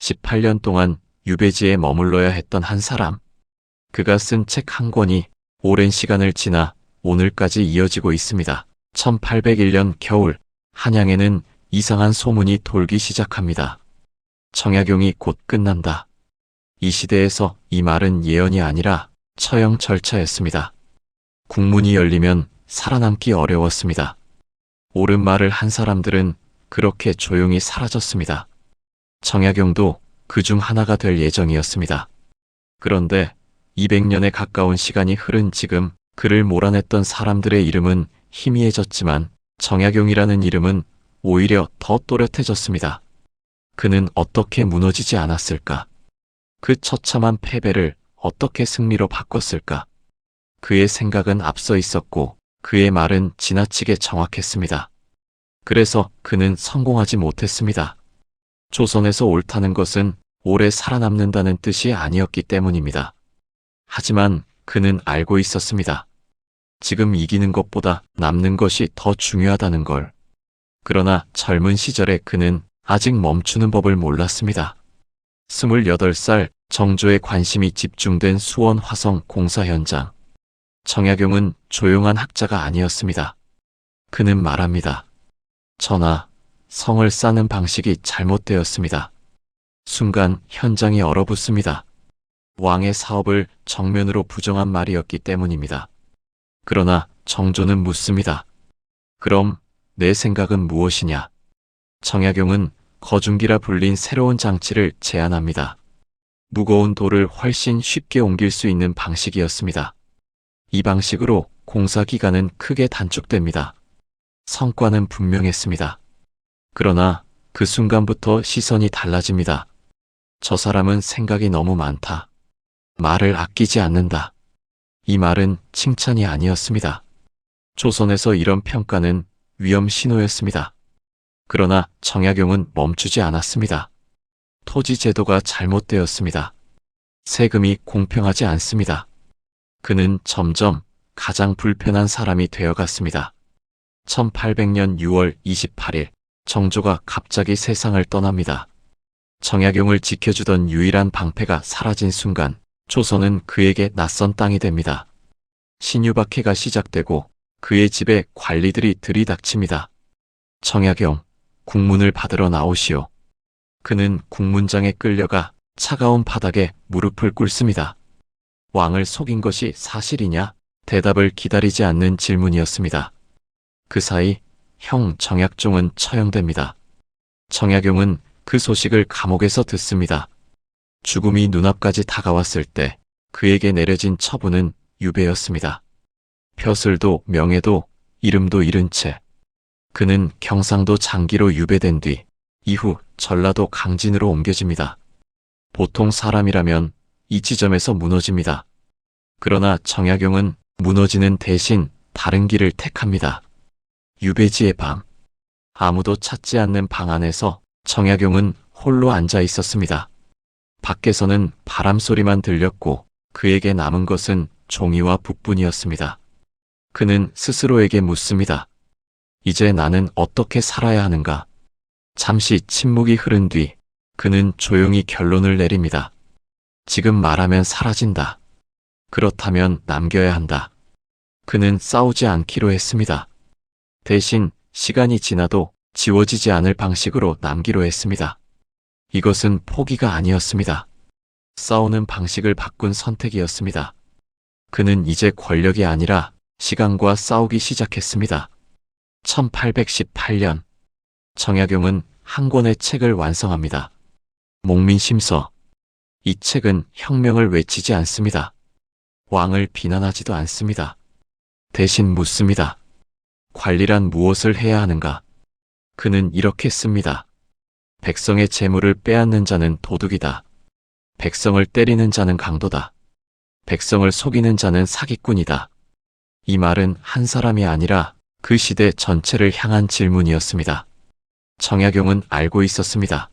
18년 동안 유배지에 머물러야 했던 한 사람. 그가 쓴 책 한 권이 오랜 시간을 지나 오늘까지 이어지고 있습니다. 1801년 겨울, 한양에는 이상한 소문이 돌기 시작합니다. 청약용이 곧 끝난다. 이 시대에서 이 말은 예언이 아니라 처형 절차였습니다. 국문이 열리면 살아남기 어려웠습니다. 옳은 말을 한 사람들은 그렇게 조용히 사라졌습니다. 청약용도 그중 하나가 될 예정이었습니다. 그런데 200년에 가까운 시간이 흐른 지금 그를 몰아냈던 사람들의 이름은 희미해졌지만 청약용이라는 이름은 오히려 더 또렷해졌습니다. 그는 어떻게 무너지지 않았을까? 그 처참한 패배를 어떻게 승리로 바꿨을까? 그의 생각은 앞서 있었고 그의 말은 지나치게 정확했습니다. 그래서 그는 성공하지 못했습니다. 조선에서 옳다는 것은 오래 살아남는다는 뜻이 아니었기 때문입니다. 하지만 그는 알고 있었습니다. 지금 이기는 것보다 남는 것이 더 중요하다는 걸. 그러나 젊은 시절에 그는 아직 멈추는 법을 몰랐습니다. 28살 정조의 관심이 집중된 수원 화성 공사 현장. 청약용은 조용한 학자가 아니었습니다. 그는 말합니다. 전하, 성을 쌓는 방식이 잘못되었습니다. 순간 현장이 얼어붙습니다. 왕의 사업을 정면으로 부정한 말이었기 때문입니다. 그러나 정조는 묻습니다. 그럼 내 생각은 무엇이냐? 청약용은 거중기라 불린 새로운 장치를 제안합니다. 무거운 돌을 훨씬 쉽게 옮길 수 있는 방식이었습니다. 이 방식으로 공사 기간은 크게 단축됩니다. 성과는 분명했습니다. 그러나 그 순간부터 시선이 달라집니다. 저 사람은 생각이 너무 많다. 말을 아끼지 않는다. 이 말은 칭찬이 아니었습니다. 조선에서 이런 평가는 위험 신호였습니다. 그러나 청약용은 멈추지 않았습니다. 토지 제도가 잘못되었습니다. 세금이 공평하지 않습니다. 그는 점점 가장 불편한 사람이 되어갔습니다. 1800년 6월 28일 정조가 갑자기 세상을 떠납니다. 청약용을 지켜주던 유일한 방패가 사라진 순간 조선은 그에게 낯선 땅이 됩니다. 신유박해가 시작되고 그의 집에 관리들이 들이닥칩니다. 청약용, 국문을 받으러 나오시오. 그는 국문장에 끌려가 차가운 바닥에 무릎을 꿇습니다. 왕을 속인 것이 사실이냐? 대답을 기다리지 않는 질문이었습니다. 그 사이 형 청약종은 처형됩니다. 청약용은 그 소식을 감옥에서 듣습니다. 죽음이 눈앞까지 다가왔을 때 그에게 내려진 처분은 유배였습니다. 벼슬도 명예도 이름도 잃은 채 그는 경상도 장기로 유배된 뒤 이후 전라도 강진으로 옮겨집니다. 보통 사람이라면 이 지점에서 무너집니다. 그러나 청약용은 무너지는 대신 다른 길을 택합니다. 유배지의 밤. 아무도 찾지 않는 방 안에서 청약용은 홀로 앉아 있었습니다. 밖에서는 바람 소리만 들렸고 그에게 남은 것은 종이와 북뿐이었습니다. 그는 스스로에게 묻습니다. 이제 나는 어떻게 살아야 하는가? 잠시 침묵이 흐른 뒤 그는 조용히 결론을 내립니다. 지금 말하면 사라진다. 그렇다면 남겨야 한다. 그는 싸우지 않기로 했습니다. 대신 시간이 지나도 지워지지 않을 방식으로 남기로 했습니다. 이것은 포기가 아니었습니다. 싸우는 방식을 바꾼 선택이었습니다. 그는 이제 권력이 아니라 시간과 싸우기 시작했습니다. 1818년 청약용은 한 권의 책을 완성합니다. 목민심서. 이 책은 혁명을 외치지 않습니다. 왕을 비난하지도 않습니다. 대신 묻습니다. 관리란 무엇을 해야 하는가? 그는 이렇게 씁니다. 백성의 재물을 빼앗는 자는 도둑이다. 백성을 때리는 자는 강도다. 백성을 속이는 자는 사기꾼이다. 이 말은 한 사람이 아니라 그 시대 전체를 향한 질문이었습니다. 청약용은 알고 있었습니다.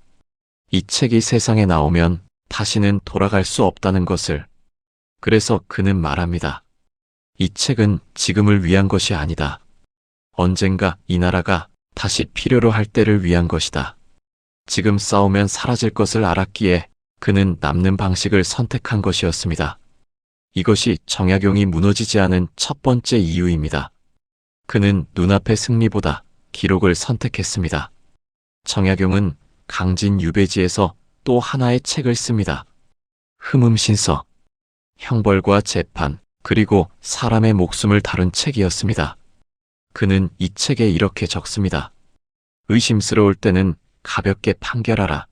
이 책이 세상에 나오면 다시는 돌아갈 수 없다는 것을. 그래서 그는 말합니다. 이 책은 지금을 위한 것이 아니다. 언젠가 이 나라가 다시 필요로 할 때를 위한 것이다. 지금 싸우면 사라질 것을 알았기에 그는 남는 방식을 선택한 것이었습니다. 이것이 정약용이 무너지지 않은 첫 번째 이유입니다. 그는 눈앞의 승리보다 기록을 선택했습니다. 정약용은 강진 유배지에서 또 하나의 책을 씁니다. 흠음신서, 형벌과 재판, 그리고 사람의 목숨을 다룬 책이었습니다. 그는 이 책에 이렇게 적습니다. 의심스러울 때는 가볍게 판결하라.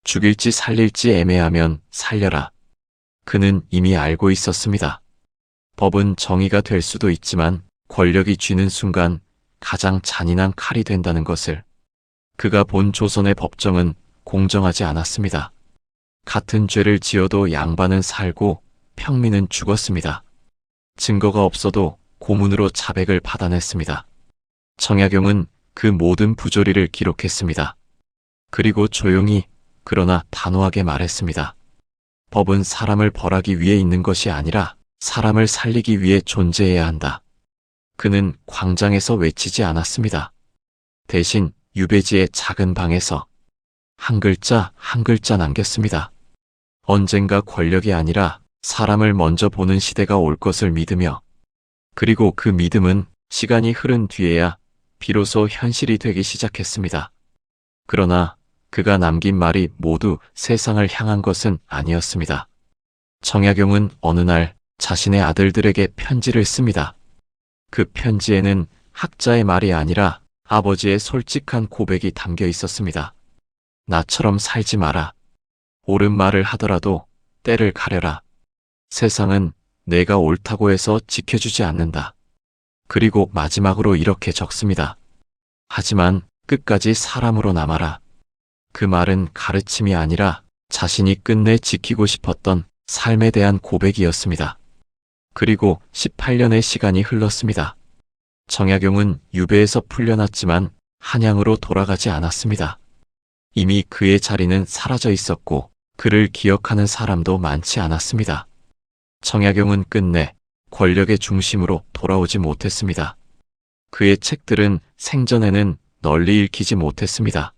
죽일지 살릴지 애매하면 살려라. 그는 이미 알고 있었습니다. 법은 정의가 될 수도 있지만 권력이 쥐는 순간 가장 잔인한 칼이 된다는 것을. 그가 본 조선의 법정은 공정하지 않았습니다. 같은 죄를 지어도 양반은 살고 평민은 죽었습니다. 증거가 없어도 고문으로 자백을 받아냈습니다. 정약용은 그 모든 부조리를 기록했습니다. 그리고 조용히 그러나 단호하게 말했습니다. 법은 사람을 벌하기 위해 있는 것이 아니라 사람을 살리기 위해 존재해야 한다. 그는 광장에서 외치지 않았습니다. 대신 유배지의 작은 방에서 한 글자 한 글자 남겼습니다. 언젠가 권력이 아니라 사람을 먼저 보는 시대가 올 것을 믿으며, 그리고 그 믿음은 시간이 흐른 뒤에야 비로소 현실이 되기 시작했습니다. 그러나 그가 남긴 말이 모두 세상을 향한 것은 아니었습니다. 정약용은 어느 날 자신의 아들들에게 편지를 씁니다. 그 편지에는 학자의 말이 아니라 아버지의 솔직한 고백이 담겨 있었습니다. 나처럼 살지 마라. 옳은 말을 하더라도 때를 가려라. 세상은 내가 옳다고 해서 지켜주지 않는다. 그리고 마지막으로 이렇게 적습니다. 하지만 끝까지 사람으로 남아라. 그 말은 가르침이 아니라 자신이 끝내 지키고 싶었던 삶에 대한 고백이었습니다. 그리고 18년의 시간이 흘렀습니다. 정약용은 유배에서 풀려났지만 한양으로 돌아가지 않았습니다. 이미 그의 자리는 사라져 있었고 그를 기억하는 사람도 많지 않았습니다. 정약용은 끝내 권력의 중심으로 돌아오지 못했습니다. 그의 책들은 생전에는 널리 읽히지 못했습니다.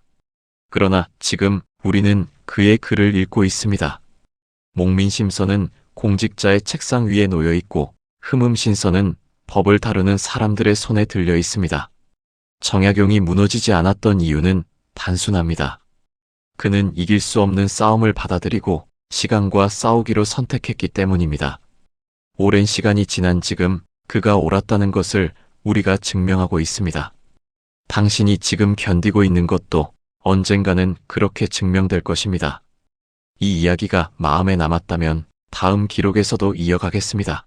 그러나 지금 우리는 그의 글을 읽고 있습니다. 목민심서는 공직자의 책상 위에 놓여 있고 흠음신서는 법을 다루는 사람들의 손에 들려 있습니다. 정약용이 무너지지 않았던 이유는 단순합니다. 그는 이길 수 없는 싸움을 받아들이고 시간과 싸우기로 선택했기 때문입니다. 오랜 시간이 지난 지금 그가 옳았다는 것을 우리가 증명하고 있습니다. 당신이 지금 견디고 있는 것도 언젠가는 그렇게 증명될 것입니다. 이 이야기가 마음에 남았다면 다음 기록에서도 이어가겠습니다.